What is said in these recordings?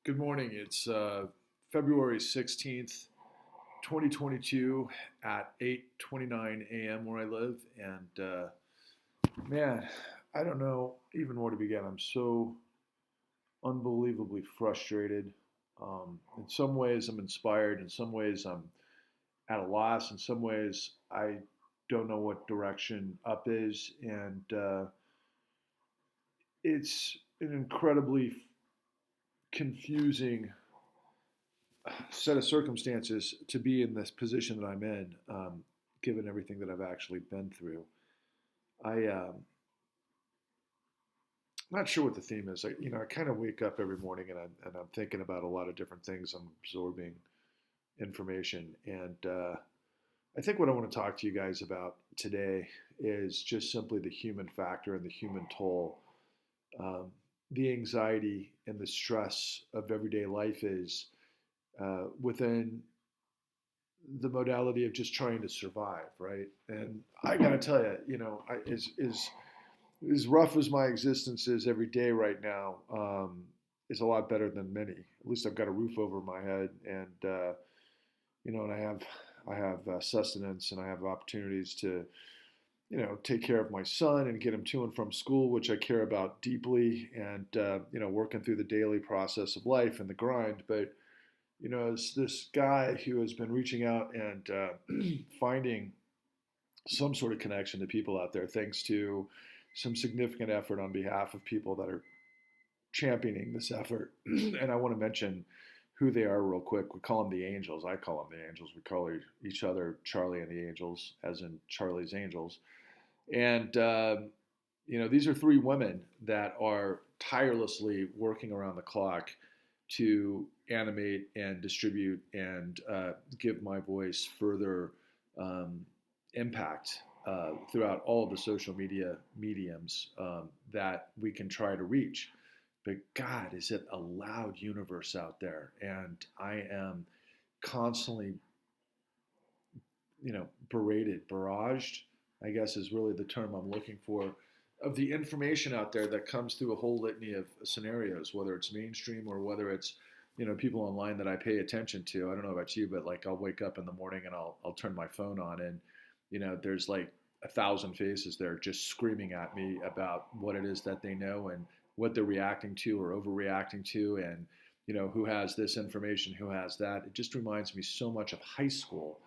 Good morning. It's February 16th, 2022 at 8:29 a.m. where I live. And man, I don't know even where to begin. I'm so unbelievably frustrated. In some ways, I'm inspired. In some ways, I'm at a loss. In some ways, I don't know what direction up is. And it's an incredibly confusing set of circumstances to be in this position that I'm in, given everything that I've actually been through. I'm not sure what the theme is. I kind of wake up every morning and I'm thinking about a lot of different things. I'm absorbing information, and I think what I want to talk to you guys about today is just simply the human factor and the human toll. Um, the anxiety and the stress of everyday life is within the modality of just trying to survive, right? And I gotta tell you, as rough as my existence is every day right now, is a lot better than many. At least I've got a roof over my head, and and I have sustenance, and I have opportunities to take care of my son and get him to and from school, which I care about deeply, and working through the daily process of life and the grind, but as this guy who has been reaching out and finding some sort of connection to people out there, thanks to some significant effort on behalf of people that are championing this effort. And I want to mention who they are real quick. We call them the Angels. I call them the Angels. We call each other Charlie and the Angels, as in Charlie's Angels. And these are three women that are tirelessly working around the clock to animate and distribute and give my voice further impact throughout all of the social media mediums that we can try to reach. But God, is it a loud universe out there? And I am constantly, berated, barraged, I guess is really the term I'm looking for, of the information out there that comes through a whole litany of scenarios, whether it's mainstream or whether it's people online that I pay attention to. I don't know about you, but like I'll wake up in the morning and I'll turn my phone on, and there's like a thousand faces there just screaming at me about what it is that they know and what they're reacting to or overreacting to, and who has this information, who has that. It just reminds me so much of high school,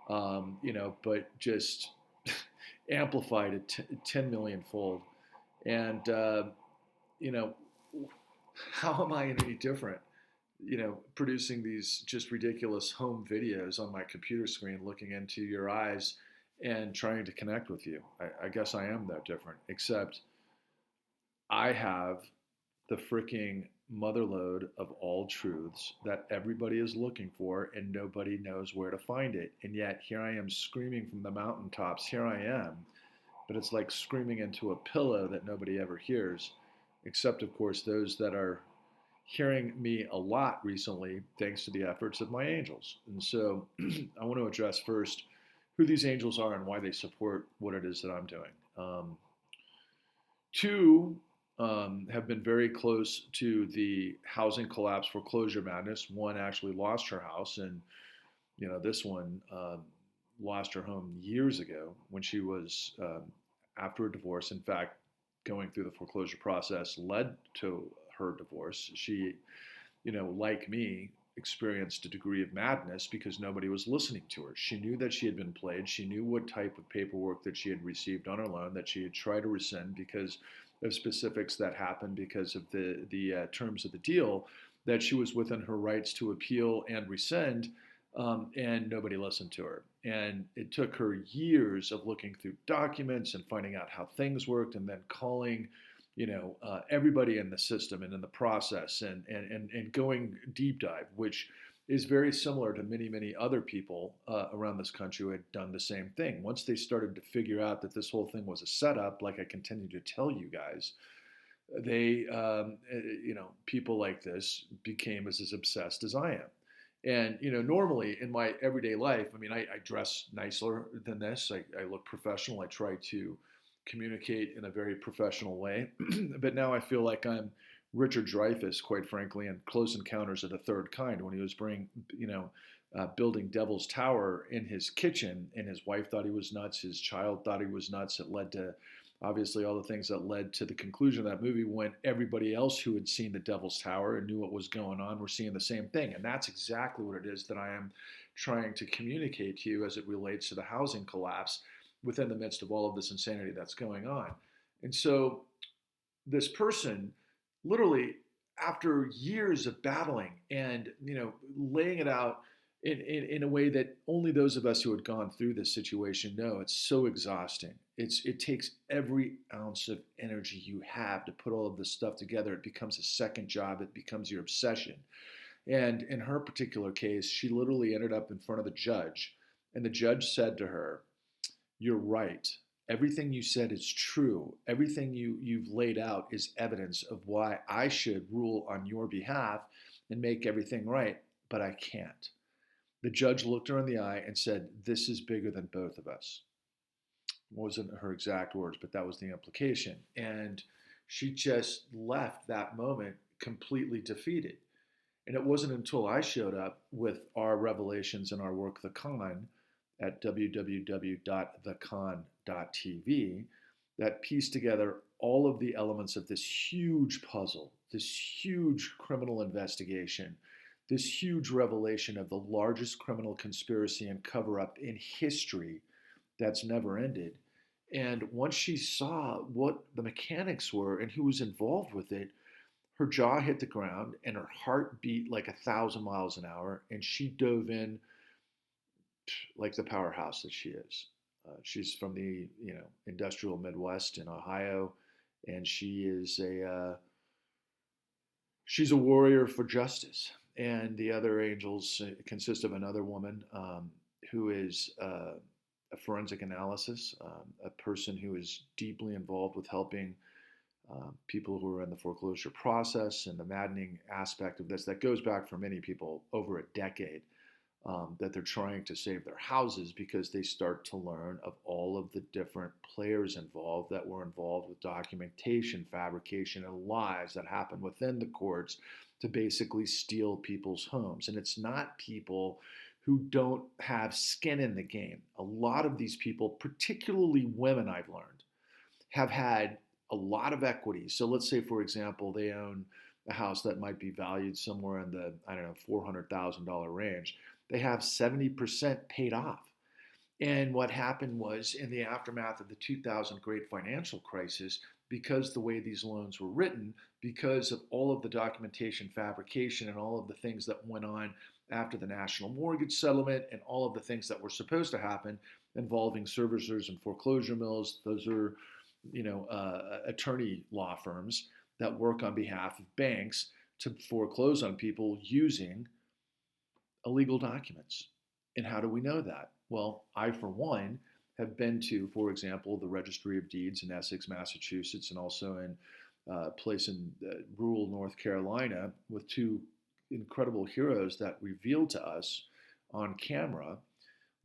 but just amplified at 10 million fold. And, you know, how am I any different? Producing these just ridiculous home videos on my computer screen, looking into your eyes and trying to connect with you. I guess I am that different, except I have the freaking motherlode of all truths that everybody is looking for and nobody knows where to find it. And yet here I am screaming from the mountaintops. Here I am. But it's like screaming into a pillow that nobody ever hears, except, of course, those that are hearing me a lot recently, thanks to the efforts of my angels. And so I want to address first who these angels are and why they support what it is that I'm doing. Two have been very close to the housing collapse foreclosure madness. One actually lost her house, and this one lost her home years ago when she was after a divorce. In fact, going through the foreclosure process led to her divorce. She, like me, experienced a degree of madness because nobody was listening to her. She knew that she had been played. She knew what type of paperwork that she had received on her loan that she had tried to rescind because of specifics that happened because of the terms of the deal, that she was within her rights to appeal and rescind, and nobody listened to her. And it took her years of looking through documents and finding out how things worked, and then calling everybody in the system and in the process, and going deep dive, which is very similar to many, many other people around this country who had done the same thing. Once they started to figure out that this whole thing was a setup, like I continue to tell you guys, they, people like this became as obsessed as I am. And, normally in my everyday life, I mean, I dress nicer than this. I look professional. I try to communicate in a very professional way. But now I feel like I'm Richard Dreyfuss, quite frankly, in Close Encounters of the Third Kind, when he was building Devil's Tower in his kitchen, and his wife thought he was nuts, his child thought he was nuts. It led to obviously all the things that led to the conclusion of that movie, when everybody else who had seen the Devil's Tower and knew what was going on were seeing the same thing. And that's exactly what it is that I am trying to communicate to you as it relates to the housing collapse within the midst of all of this insanity that's going on. And so this person, literally, after years of battling and laying it out in a way that only those of us who had gone through this situation know, it's so exhausting. It takes every ounce of energy you have to put all of this stuff together. It becomes a second job. It becomes your obsession. And in her particular case, she literally ended up in front of the judge, and the judge said to her, "You're right. Everything you said is true. Everything you've laid out is evidence of why I should rule on your behalf and make everything right, but I can't." The judge looked her in the eye and said, "This is bigger than both of us." It wasn't her exact words, but that was the implication. And she just left that moment completely defeated. And it wasn't until I showed up with our revelations and our work, The Con, at www.thecon.tv, that pieced together all of the elements of this huge puzzle, this huge criminal investigation, this huge revelation of the largest criminal conspiracy and cover-up in history that's never ended. And once she saw what the mechanics were and who was involved with it, her jaw hit the ground and her heart beat like 1,000 miles an hour, and she dove in like the powerhouse that she is. She's from the industrial Midwest in Ohio, and she's a warrior for justice. And the other angels consist of another woman who is a forensic analysis, a person who is deeply involved with helping people who are in the foreclosure process, and the maddening aspect of this that goes back for many people over a decade, that they're trying to save their houses because they start to learn of all of the different players involved that were involved with documentation, fabrication, and lies that happen within the courts to basically steal people's homes. And it's not people who don't have skin in the game. A lot of these people, particularly women, I've learned, have had a lot of equity. So let's say, for example, they own a house that might be valued somewhere in the, $400,000 range. They have 70% paid off. And what happened was, in the aftermath of the 2000 great financial crisis, because the way these loans were written, because of all of the documentation, fabrication, and all of the things that went on after the national mortgage settlement, and all of the things that were supposed to happen involving servicers and foreclosure mills, those are attorney law firms that work on behalf of banks to foreclose on people using illegal documents. And how do we know that? Well, I, for one, have been to, for example, the Registry of Deeds in Essex, Massachusetts, and also in a place in rural North Carolina with two incredible heroes that revealed to us on camera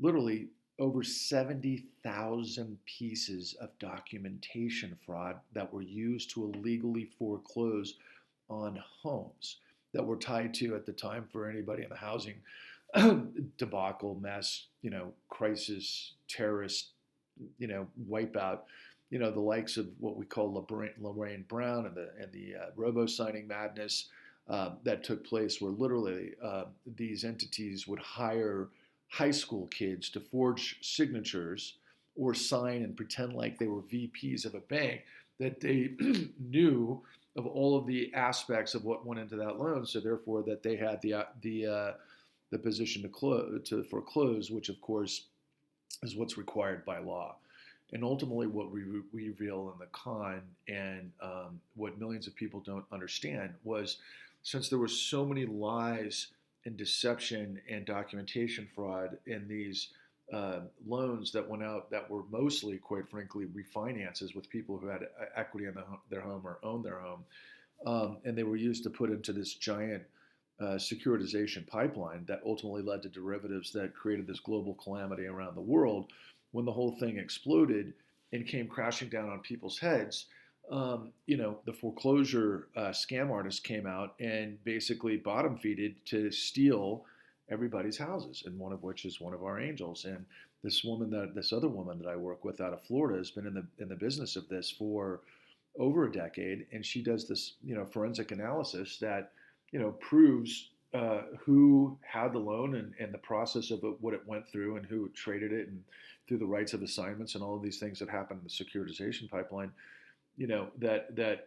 literally over 70,000 pieces of documentation fraud that were used to illegally foreclose on homes that were tied to, at the time, for anybody in the housing debacle, mess, crisis, terrorist, wipeout, the likes of what we call Lorraine Brown and the robo-signing madness that took place, where literally these entities would hire high school kids to forge signatures or sign and pretend like they were VPs of a bank, that they knew of all of the aspects of what went into that loan, so therefore that they had the position to foreclose, which of course is what's required by law. And ultimately, what we reveal in The Con, and what millions of people don't understand, was, since there were so many lies and deception and documentation fraud in these loans that went out, that were mostly, quite frankly, refinances with people who had equity in their home or owned their home, and they were used to put into this giant securitization pipeline that ultimately led to derivatives that created this global calamity around the world. When the whole thing exploded and came crashing down on people's heads, the foreclosure scam artist came out and basically bottom feeded to steal everybody's houses, and one of which is one of our angels. And this other woman that I work with out of Florida has been in the business of this for over a decade, and she does this, forensic analysis that, proves who had the loan and the process of it, what it went through, and who traded it, and through the rights of assignments and all of these things that happen in the securitization pipeline. That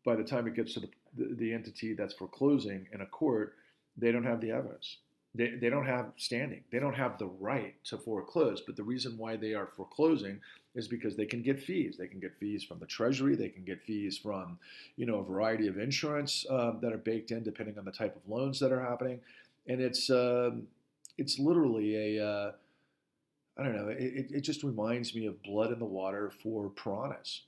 by the time it gets to the entity that's foreclosing in a court, they don't have the evidence. They don't have standing. They don't have the right to foreclose. But the reason why they are foreclosing is because they can get fees. They can get fees from the Treasury. They can get fees from, a variety of insurance that are baked in depending on the type of loans that are happening. And it's literally I don't know. It just reminds me of blood in the water for piranhas,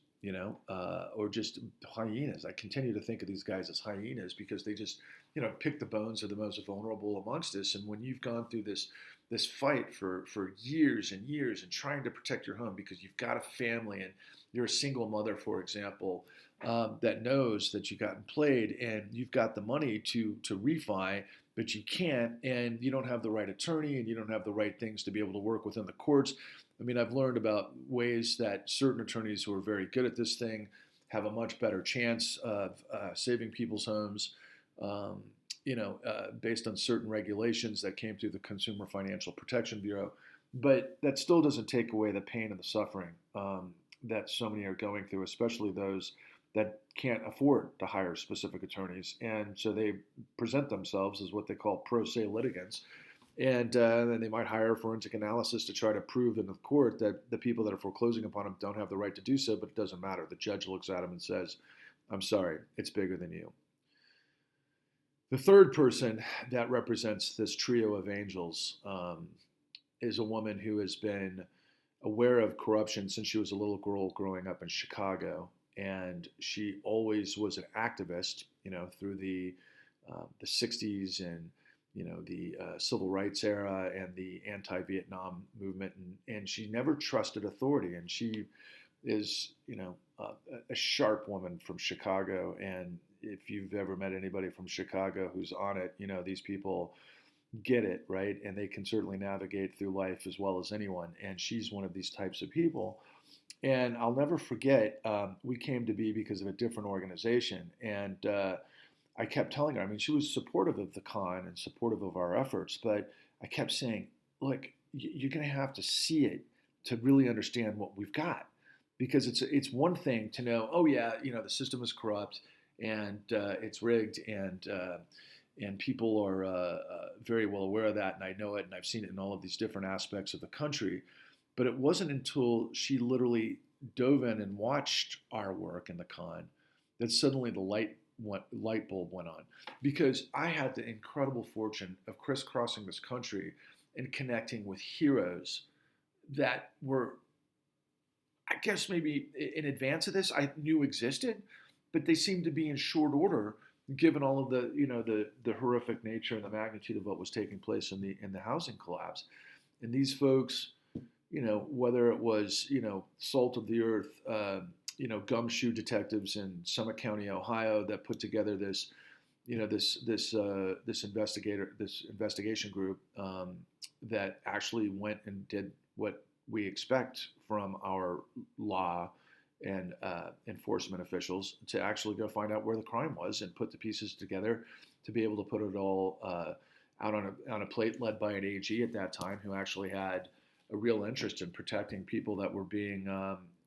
or just hyenas. I continue to think of these guys as hyenas because they just, pick the bones of the most vulnerable amongst us. And when you've gone through this fight for years and years and trying to protect your home because you've got a family and you're a single mother, for example, that knows that you've gotten played and you've got the money to refi, but you can't, and you don't have the right attorney and you don't have the right things to be able to work within the courts. I mean, I've learned about ways that certain attorneys who are very good at this thing have a much better chance of saving people's homes, based on certain regulations that came through the Consumer Financial Protection Bureau. But that still doesn't take away the pain and the suffering that so many are going through, especially those that can't afford to hire specific attorneys. And so they present themselves as what they call pro se litigants. And then they might hire a forensic analysis to try to prove in the court that the people that are foreclosing upon them don't have the right to do so, but it doesn't matter. The judge looks at them and says, I'm sorry, it's bigger than you. The third person that represents this trio of angels is a woman who has been aware of corruption since she was a little girl growing up in Chicago. And she always was an activist, through the 60s and the civil rights era and the anti-Vietnam movement, and she never trusted authority. And she is, a sharp woman from Chicago. And if you've ever met anybody from Chicago who's on it, these people get it, right? And they can certainly navigate through life as well as anyone. And she's one of these types of people. And I'll never forget, we came to be because of a different organization. And I kept telling her, I mean, she was supportive of the con and supportive of our efforts, but I kept saying, look, you're going to have to see it to really understand what we've got. Because it's one thing to know, oh yeah, the system is corrupt and it's rigged, and people are very well aware of that, and I know it, and I've seen it in all of these different aspects of the country. But it wasn't until she literally dove in and watched our work in the con that suddenly the light bulb went on. Because I had the incredible fortune of crisscrossing this country and connecting with heroes that were, I guess maybe in advance of this, I knew existed, but they seemed to be in short order given all of the the horrific nature and the magnitude of what was taking place in the housing collapse. And these folks, whether it was, salt of the earth, gumshoe detectives in Summit County, Ohio, that put together this, this investigation group that actually went and did what we expect from our law and enforcement officials, to actually go find out where the crime was and put the pieces together to be able to put it all out on a plate, led by an AG at that time who actually had a real interest in protecting people that were being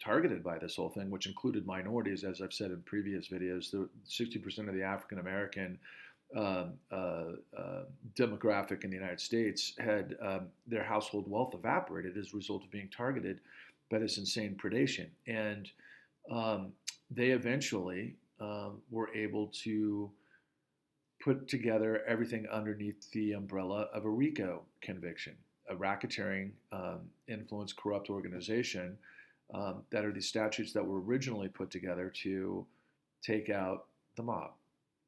targeted by this whole thing, which included minorities. As I've said in previous videos, 60% of the African American demographic in the United States had their household wealth evaporated as a result of being targeted by this insane predation. And they eventually were able to put together everything underneath the umbrella of a RICO conviction, a racketeering, influence, corrupt organization, that are these statutes that were originally put together to take out the mob.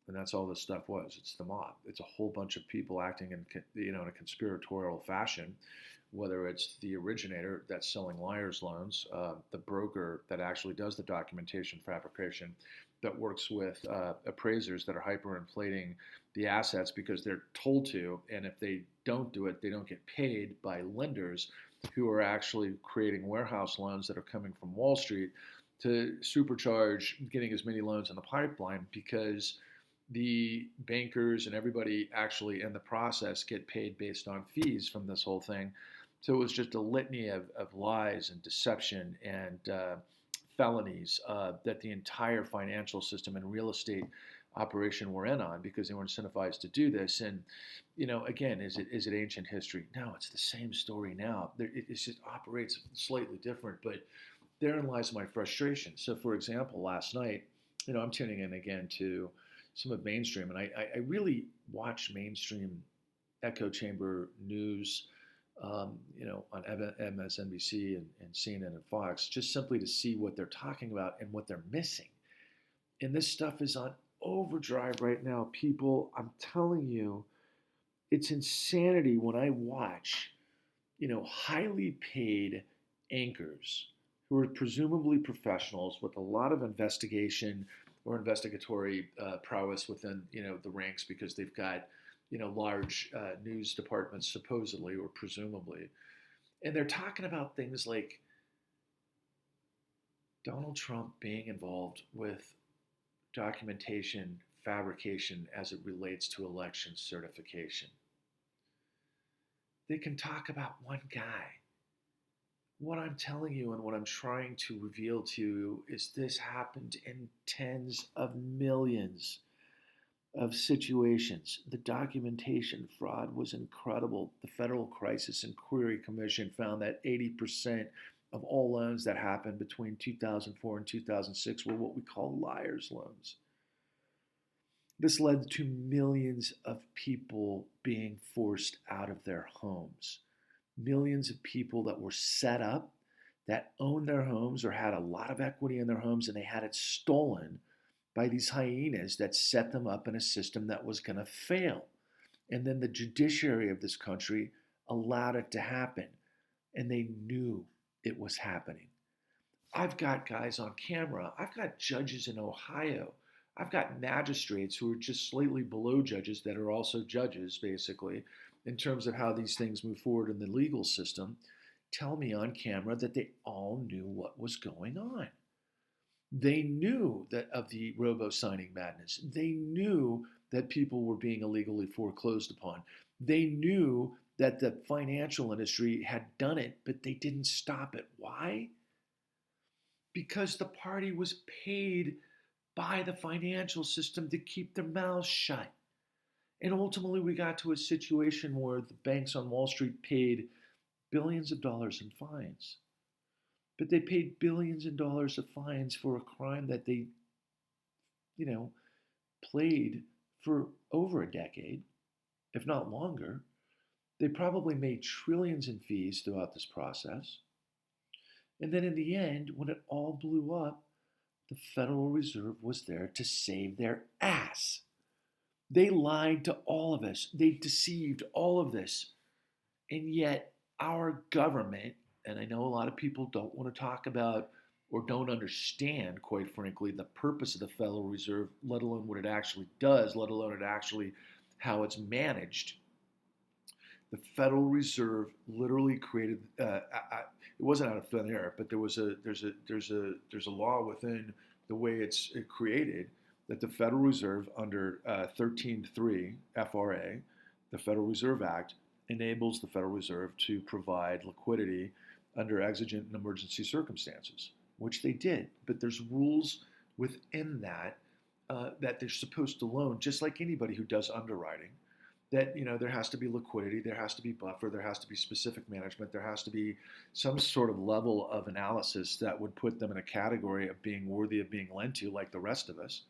And that's all this stuff was. It's the mob. It's a whole bunch of people acting in a conspiratorial fashion, whether it's the originator that's selling liar's loans, the broker that actually does the documentation fabrication, that works with appraisers that are hyperinflating the assets because they're told to, and if they don't do it, they don't get paid by lenders who are actually creating warehouse loans that are coming from Wall Street to supercharge getting as many loans in the pipeline because the bankers and everybody actually in the process get paid based on fees from this whole thing. So it was just a litany of lies and deception and felonies that the entire financial system and real estate operation were in on because they were incentivized to do this. And again, is it ancient history? No, it's the same story now. It just operates slightly different, but therein lies my frustration. So, for example, last night, I'm tuning in again to some of mainstream, and I really watch mainstream echo chamber news, on MSNBC and CNN and Fox, just simply to see what they're talking about and what they're missing. And this stuff is on overdrive right now, people. I'm telling you, it's insanity when I watch, highly paid anchors who are presumably professionals with a lot of investigation or investigatory prowess within, the ranks because they've got, large news departments supposedly or presumably. And they're talking about things like Donald Trump being involved with documentation fabrication as it relates to election certification. They can talk about one guy. What I'm telling you and what I'm trying to reveal to you is this happened in tens of millions of situations. The documentation fraud was incredible. The Federal Crisis Inquiry Commission found that 80% of all loans that happened between 2004 and 2006 were what we call liar's loans. This led to millions of people being forced out of their homes. Millions of people that were set up, that owned their homes or had a lot of equity in their homes, and they had it stolen by these hyenas that set them up in a system that was going to fail. And then the judiciary of this country allowed it to happen, and they knew it was happening. I've got guys on camera. I've got judges in Ohio. I've got magistrates who are just slightly below judges that are also judges, basically, in terms of how these things move forward in the legal system, tell me on camera that they all knew what was going on. They knew that of the robo-signing madness. They knew that people were being illegally foreclosed upon. They knew that the financial industry had done it, but they didn't stop it. Why? Because the party was paid by the financial system to keep their mouths shut. And ultimately, we got to a situation where the banks on Wall Street paid billions of dollars in fines. But they paid billions of dollars of fines for a crime that they, played for over a decade, if not longer. They probably made trillions in fees throughout this process. And then in the end, when it all blew up, the Federal Reserve was there to save their ass. They lied to all of us. They deceived all of this. And yet our government, and I know a lot of people don't want to talk about or don't understand, quite frankly, the purpose of the Federal Reserve, let alone what it actually does, let alone how it's managed. The Federal Reserve literally created. It wasn't out of thin air, but there's a law within the way it's created that the Federal Reserve under 13.3 FRA, the Federal Reserve Act, enables the Federal Reserve to provide liquidity under exigent and emergency circumstances, which they did. But there's rules within that that they're supposed to loan, just like anybody who does underwriting. That there has to be liquidity, there has to be buffer, there has to be specific management, there has to be some sort of level of analysis that would put them in a category of being worthy of being lent to, like the rest of us.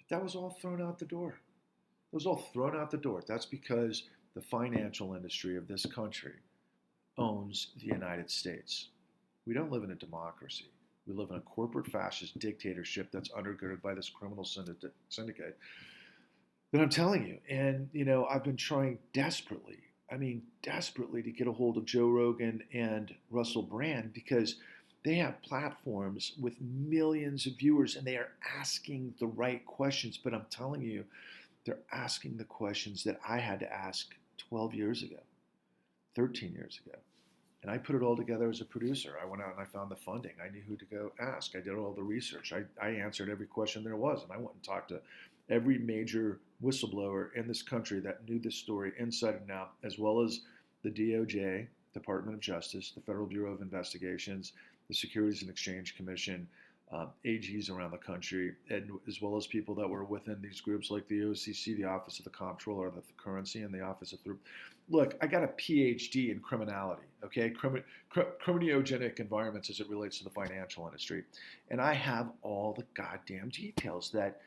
That was all thrown out the door. It was all thrown out the door. That's because the financial industry of this country owns the United States. We don't live in a democracy. We live in a corporate fascist dictatorship that's undergirded by this criminal syndicate that I'm telling you. And, I've been trying desperately desperately to get a hold of Joe Rogan and Russell Brand because they have platforms with millions of viewers and they are asking the right questions. But I'm telling you, they're asking the questions that I had to ask 12 years ago, 13 years ago. And I put it all together as a producer. I went out and I found the funding. I knew who to go ask. I did all the research. I answered every question there was. And I went and talked to every major whistleblower in this country that knew this story inside and out, as well as the DOJ, Department of Justice, the Federal Bureau of Investigations, the Securities and Exchange Commission, AGs around the country, and as well as people that were within these groups like the OCC, the Office of the Comptroller of the Currency, and the Office of Look, I got a PhD in criminality, okay, criminogenic environments as it relates to the financial industry, and I have all the goddamn details that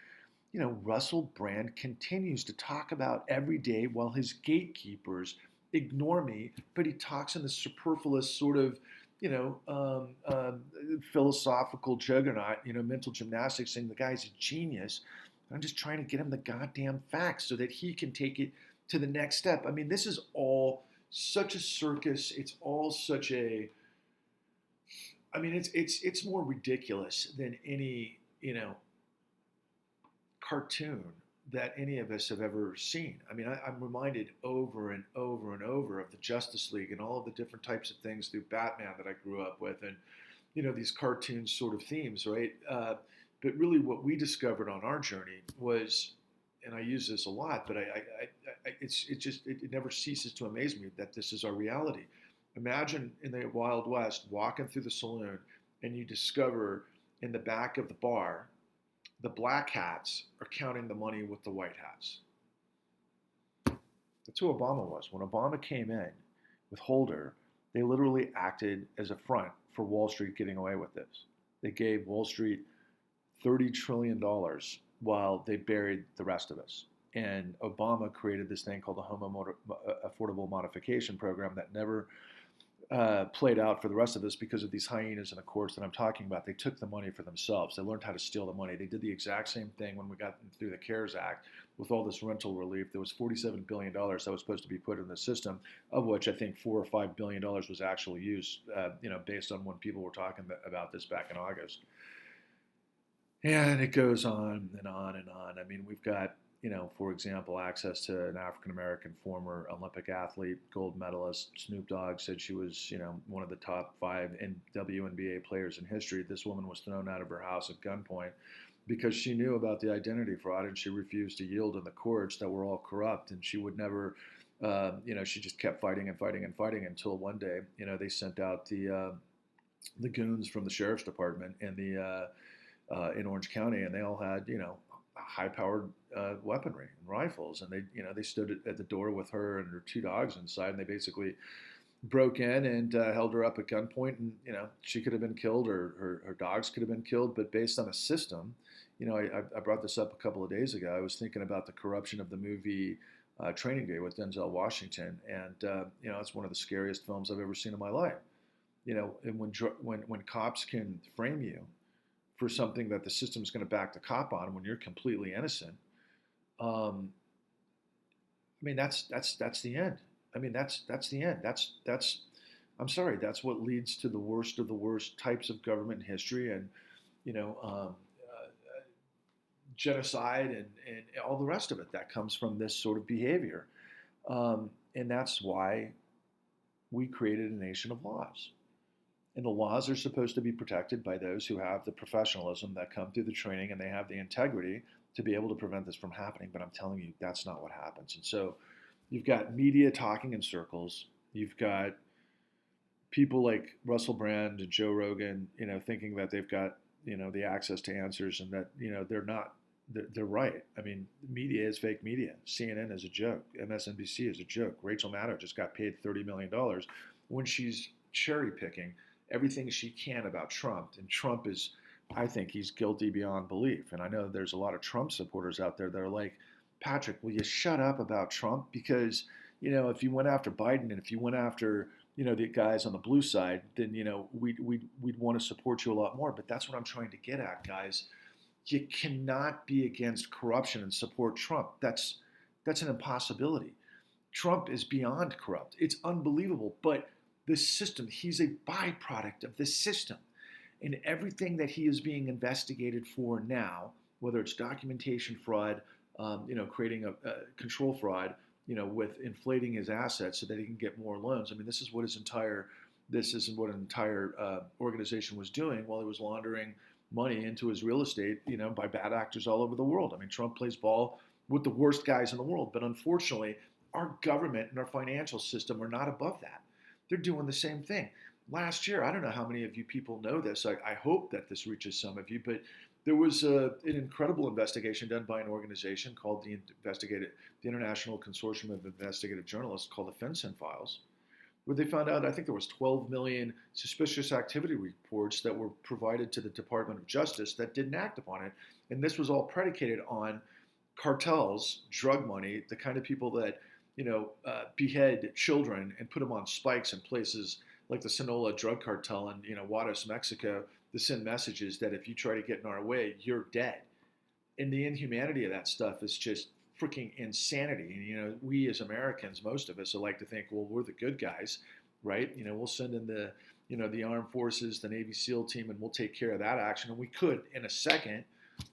Russell Brand continues to talk about every day while his gatekeepers ignore me, but he talks in this superfluous sort of philosophical juggernaut, mental gymnastics, saying the guy's a genius. I'm just trying to get him the goddamn facts so that he can take it to the next step. This is all such a circus. It's all such a. It's more ridiculous than any cartoon that any of us have ever seen. I'm reminded over and over and over of the Justice League and all of the different types of things through Batman that I grew up with, and these cartoon sort of themes, right? But really, what we discovered on our journey was, and I use this a lot, but it never ceases to amaze me that this is our reality. Imagine in the Wild West walking through the saloon, and you discover in the back of the bar, the black hats are counting the money with the white hats. That's who Obama was. When Obama came in with Holder, they literally acted as a front for Wall Street getting away with this. They gave Wall Street $30 trillion while they buried the rest of us. And Obama created this thing called the Home Affordable Modification Program that never played out for the rest of us because of these hyenas in the courts that I'm talking about. They took the money for themselves. They learned how to steal the money. They did the exact same thing when we got through the CARES Act with all this rental relief. There was $47 billion that was supposed to be put in the system, of which I think $4 or $5 billion was actually used, based on when people were talking about this back in August. And it goes on and on and on. We've got, for example, access to an African-American former Olympic athlete, gold medalist. Snoop Dogg said she was, one of the top 5 WNBA players in history. This woman was thrown out of her house at gunpoint because she knew about the identity fraud and she refused to yield in the courts that were all corrupt. And she would never, she just kept fighting and fighting and fighting until one day, they sent out the goons from the sheriff's department and in Orange County, and they all had, high-powered weaponry and rifles, and they stood at the door with her and her 2 dogs inside, and they basically broke in and held her up at gunpoint, and she could have been killed, or her dogs could have been killed, but based on a system, I brought this up a couple of days ago. I was thinking about the corruption of the movie Training Day with Denzel Washington, and it's one of the scariest films I've ever seen in my life. And when cops can frame you for something that the system's going to back the cop on when you're completely innocent, that's the end. That's the end. That's I'm sorry. That's what leads to the worst of the worst types of government in history, and genocide and all the rest of it that comes from this sort of behavior. And that's why we created a nation of laws. And the laws are supposed to be protected by those who have the professionalism that come through the training, and they have the integrity to be able to prevent this from happening. But I'm telling you, that's not what happens. And so you've got media talking in circles. You've got people like Russell Brand and Joe Rogan, thinking that they've got, the access to answers, and that, they're not. They're right. Media is fake media. CNN is a joke. MSNBC is a joke. Rachel Maddow just got paid $30 million when she's cherry picking everything she can about Trump. And Trump is, I think he's guilty beyond belief. And I know there's a lot of Trump supporters out there that are like, Patrick, will you shut up about Trump? Because, if you went after Biden and if you went after, the guys on the blue side, then, we'd want to support you a lot more. But that's what I'm trying to get at, guys. You cannot be against corruption and support Trump. That's an impossibility. Trump is beyond corrupt. It's unbelievable. But the system, he's a byproduct of the system. And everything that he is being investigated for now, whether it's documentation fraud, creating a control fraud, with inflating his assets so that he can get more loans. I mean, this is what an entire organization was doing while he was laundering money into his real estate, by bad actors all over the world. I mean, Trump plays ball with the worst guys in the world, but unfortunately, our government and our financial system are not above that. They're doing the same thing. Last year, I don't know how many of you people know this. I hope that this reaches some of you, but there was an incredible investigation done by an organization called the International Consortium of Investigative Journalists, called the FinCEN Files, where they found out, I think there was 12 million suspicious activity reports that were provided to the Department of Justice that didn't act upon it. And this was all predicated on cartels, drug money, the kind of people that, behead children and put them on spikes in places like the Sinaloa drug cartel in, Juarez, Mexico, to send messages that if you try to get in our way, you're dead. And the inhumanity of that stuff is just freaking insanity. And, we as Americans, most of us, like to think, well, we're the good guys, right? We'll send in the armed forces, the Navy SEAL team, and we'll take care of that action. And we could in a second.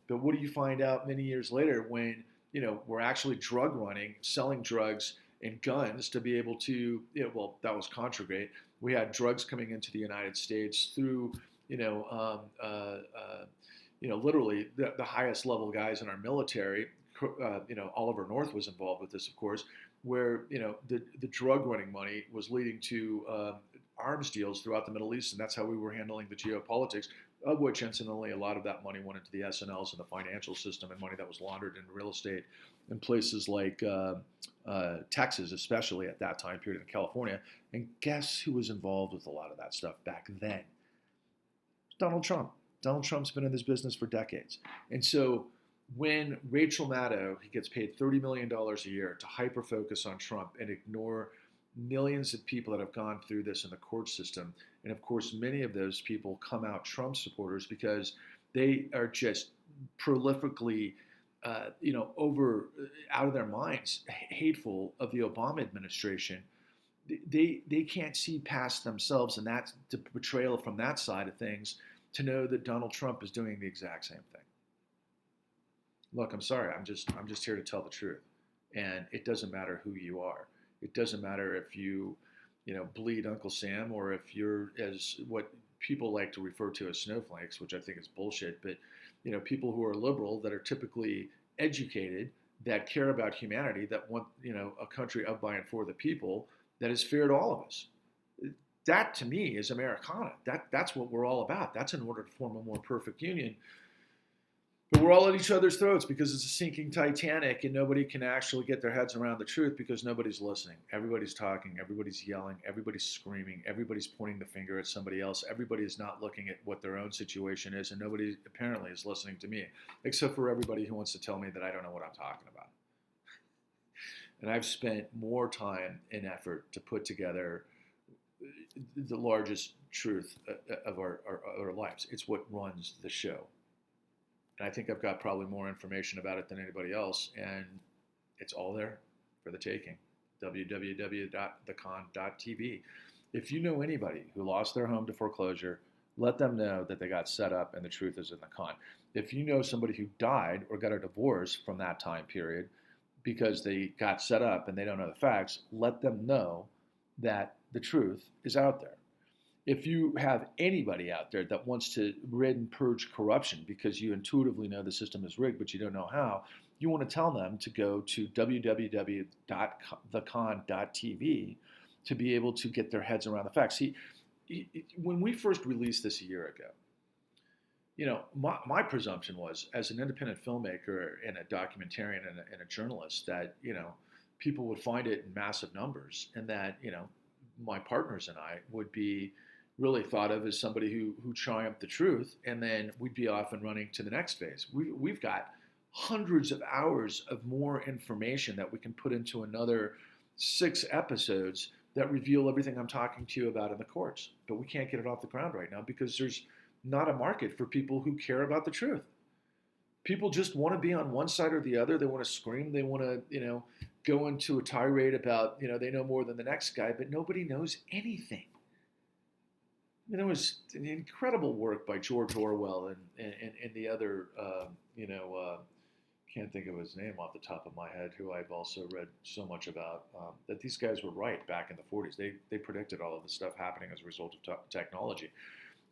But what do you find out many years later when, we're actually drug running, selling drugs and guns to be able to, that was contraband. We had drugs coming into the United States through, literally the highest level guys in our military. Oliver North was involved with this, of course, where, the drug running money was leading to arms deals throughout the Middle East. And that's how we were handling the geopolitics, of which, incidentally, a lot of that money went into the S&Ls and the financial system, and money that was laundered in real estate in places like Texas, especially at that time period, in California. And guess who was involved with a lot of that stuff back then? Donald Trump. Donald Trump's been in this business for decades. And so when Rachel Maddow, he gets paid $30 million a year to hyper-focus on Trump and ignore millions of people that have gone through this in the court system. And of course, many of those people come out Trump supporters because they are just prolifically, out of their minds, hateful of the Obama administration. They can't see past themselves and that the betrayal from that side of things to know that Donald Trump is doing the exact same thing. Look, I'm sorry. I'm just here to tell the truth. And it doesn't matter who you are. It doesn't matter if you bleed Uncle Sam, or if you're, as what people like to refer to as snowflakes, which I think is bullshit, but, people who are liberal, that are typically educated, that care about humanity, that want, a country of, by, and for the people, that is fair to all of us. That, to me, is Americana. That's what we're all about. That's in order to form a more perfect union. But we're all at each other's throats because it's a sinking Titanic, and nobody can actually get their heads around the truth because nobody's listening. Everybody's talking, everybody's yelling, everybody's screaming, everybody's pointing the finger at somebody else. Everybody is not looking at what their own situation is, and nobody apparently is listening to me, except for everybody who wants to tell me that I don't know what I'm talking about. And I've spent more time and effort to put together the largest truth of our lives. It's what runs the show. And I think I've got probably more information about it than anybody else, and it's all there for the taking. www.thecon.tv. If you know anybody who lost their home to foreclosure, let them know that they got set up and the truth is in the con. If you know somebody who died or got a divorce from that time period because they got set up and they don't know the facts, let them know that the truth is out there. If you have anybody out there that wants to rid and purge corruption because you intuitively know the system is rigged, but you don't know how, you want to tell them to go to www.thecon.tv to be able to get their heads around the facts. See, when we first released this a year ago, my presumption was, as an independent filmmaker and a documentarian and a journalist, that, people would find it in massive numbers, and that, my partners and I would be really thought of as somebody who triumphed the truth, and then we'd be off and running to the next phase. We've got hundreds of hours of more information that we can put into another 6 episodes that reveal everything I'm talking to you about in the courts. But we can't get it off the ground right now because there's not a market for people who care about the truth. People just want to be on one side or the other. They want to scream. They want to, go into a tirade about, they know more than the next guy, but nobody knows anything. There was an incredible work by George Orwell and the other, can't think of his name off the top of my head, who I've also read so much about, that these guys were right back in the 40s. They predicted all of this stuff happening as a result of technology.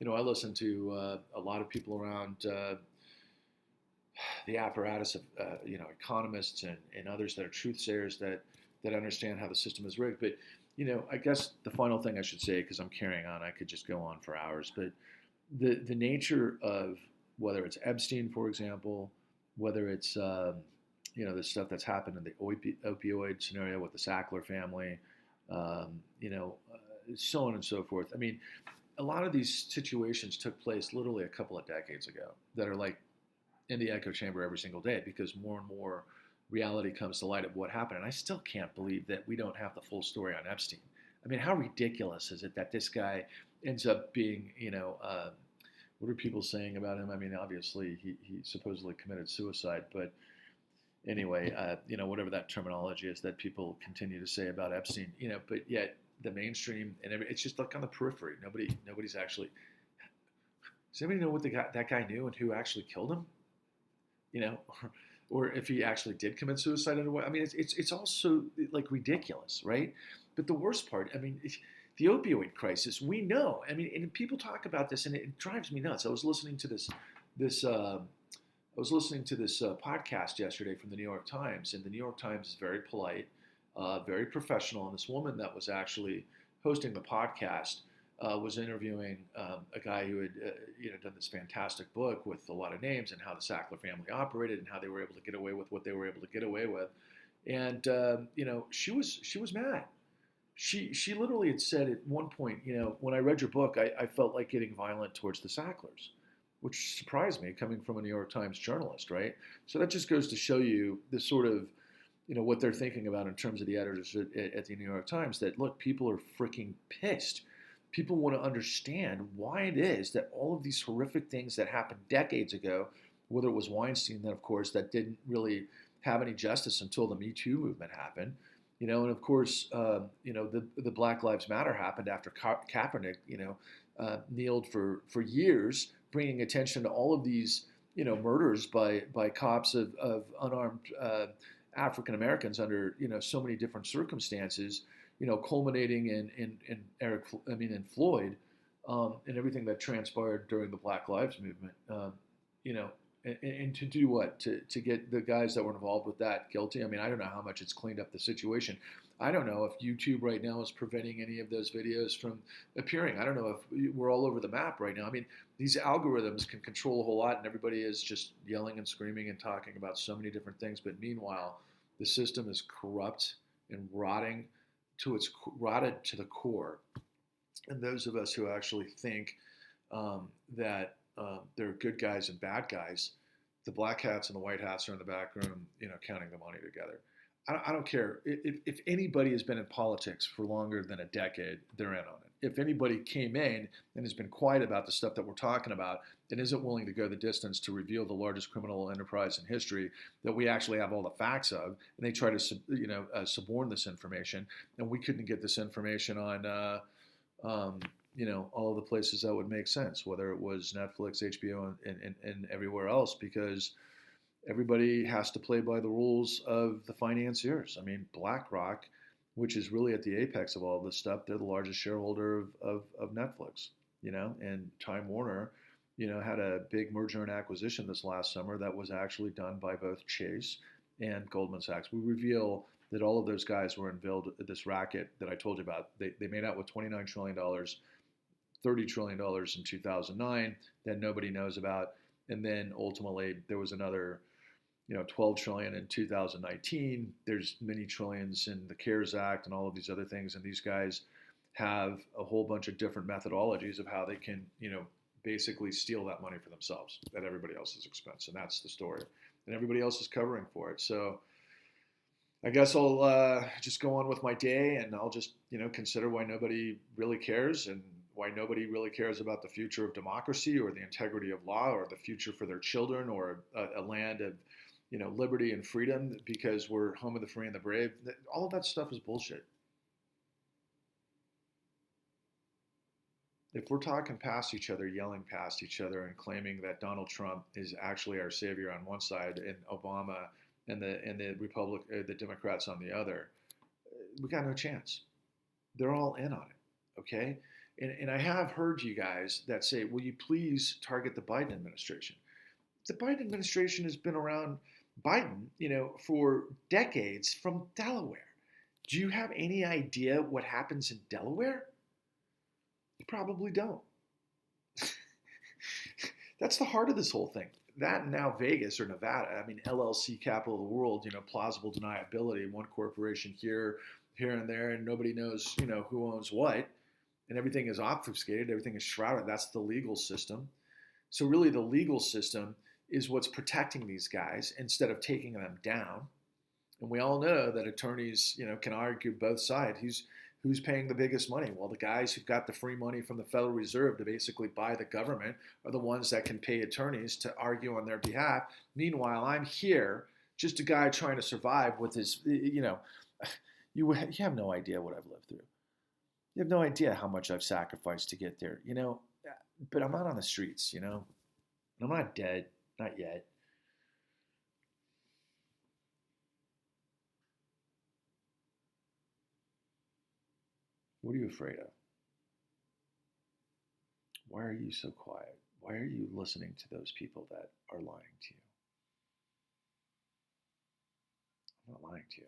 I listen to a lot of people around the apparatus of, economists and others that are truth sayers that understand how the system is rigged. But, I guess the final thing I should say, because I'm carrying on, I could just go on for hours, but the nature of whether it's Epstein, for example, whether it's, the stuff that's happened in the opioid scenario with the Sackler family, so on and so forth. I mean, a lot of these situations took place literally a couple of decades ago that are like in the echo chamber every single day, because more and more reality comes to light of what happened. And I still can't believe that we don't have the full story on Epstein. I mean, how ridiculous is it that this guy ends up being, what are people saying about him? I mean, obviously he supposedly committed suicide, but anyway, whatever that terminology is that people continue to say about Epstein, but yet the mainstream and it's just like on the periphery. Nobody's actually. Does anybody know what that guy knew and who actually killed him? Or if he actually did commit suicide in a way. I mean, it's also like ridiculous, right? But the worst part, I mean, the opioid crisis, we know. I mean, and people talk about this, and it drives me nuts. I was listening to this podcast yesterday from the New York Times, and the New York Times is very polite, very professional. And this woman that was actually hosting the podcast was interviewing a guy who had done this fantastic book with a lot of names and how the Sackler family operated and how they were able to get away with what they were able to get away with. And she was mad. She literally had said at one point, when I read your book, I felt like getting violent towards the Sacklers, which surprised me coming from a New York Times journalist, right? So that just goes to show you the sort of, what they're thinking about in terms of the editors at the New York Times, that look, people are freaking pissed. People want to understand why it is that all of these horrific things that happened decades ago, whether it was Weinstein, then of course, that didn't really have any justice until the Me Too movement happened, and of course, the Black Lives Matter happened after Kaepernick, kneeled for years, bringing attention to all of these, murders by cops of unarmed African Americans under, so many different circumstances. Culminating in Floyd, and everything that transpired during the Black Lives Movement, and to do what? To get the guys that were involved with that guilty? I mean, I don't know how much it's cleaned up the situation. I don't know if YouTube right now is preventing any of those videos from appearing. I don't know if we're all over the map right now. I mean, these algorithms can control a whole lot, and everybody is just yelling and screaming and talking about so many different things. But meanwhile, the system is corrupt and rotted to the core. And those of us who actually think that there are good guys and bad guys, the black hats and the white hats are in the back room, counting the money together. I don't care. If anybody has been in politics for longer than a decade, they're in on it. If anybody came in and has been quiet about the stuff that we're talking about and isn't willing to go the distance to reveal the largest criminal enterprise in history that we actually have all the facts of, and they try to suborn this information, and we couldn't get this information on all of the places that would make sense, whether it was Netflix, HBO, and everywhere else, because everybody has to play by the rules of the financiers. I mean, BlackRock, which is really at the apex of all this stuff, they're the largest shareholder of Netflix, and Time Warner, had a big merger and acquisition this last summer that was actually done by both Chase and Goldman Sachs. We reveal that all of those guys were involved in this racket that I told you about. They made out with $29 trillion, $30 trillion in 2009 that nobody knows about. And then ultimately there was another 12 trillion in 2019. There's many trillions in the CARES Act and all of these other things. And these guys have a whole bunch of different methodologies of how they can, basically steal that money for themselves at everybody else's expense. And that's the story. And everybody else is covering for it. So I guess I'll just go on with my day, and I'll just, consider why nobody really cares, and why nobody really cares about the future of democracy or the integrity of law or the future for their children or a land of, liberty and freedom because we're home of the free and the brave. All of that stuff is bullshit. If we're talking past each other, yelling past each other, and claiming that Donald Trump is actually our savior on one side and Obama and the Democrats on the other, we got no chance. They're all in on it. Okay. And I have heard you guys that say, will you please target the Biden administration? The Biden administration has been around Biden, for decades from Delaware. Do you have any idea what happens in Delaware? You probably don't. That's the heart of this whole thing. That and now Vegas or Nevada. I mean, LLC capital of the world, plausible deniability, one corporation here and there, and nobody knows, who owns what. And everything is obfuscated, everything is shrouded. That's the legal system. So really the legal system is what's protecting these guys instead of taking them down. And we all know that attorneys, can argue both sides. Who's paying the biggest money? Well, the guys who've got the free money from the Federal Reserve to basically buy the government are the ones that can pay attorneys to argue on their behalf. Meanwhile, I'm here, just a guy trying to survive with his, you have no idea what I've lived through. You have no idea how much I've sacrificed to get there, but I'm not on the streets, and I'm not dead, not yet. What are you afraid of? Why are you so quiet? Why are you listening to those people that are lying to you? I'm not lying to you.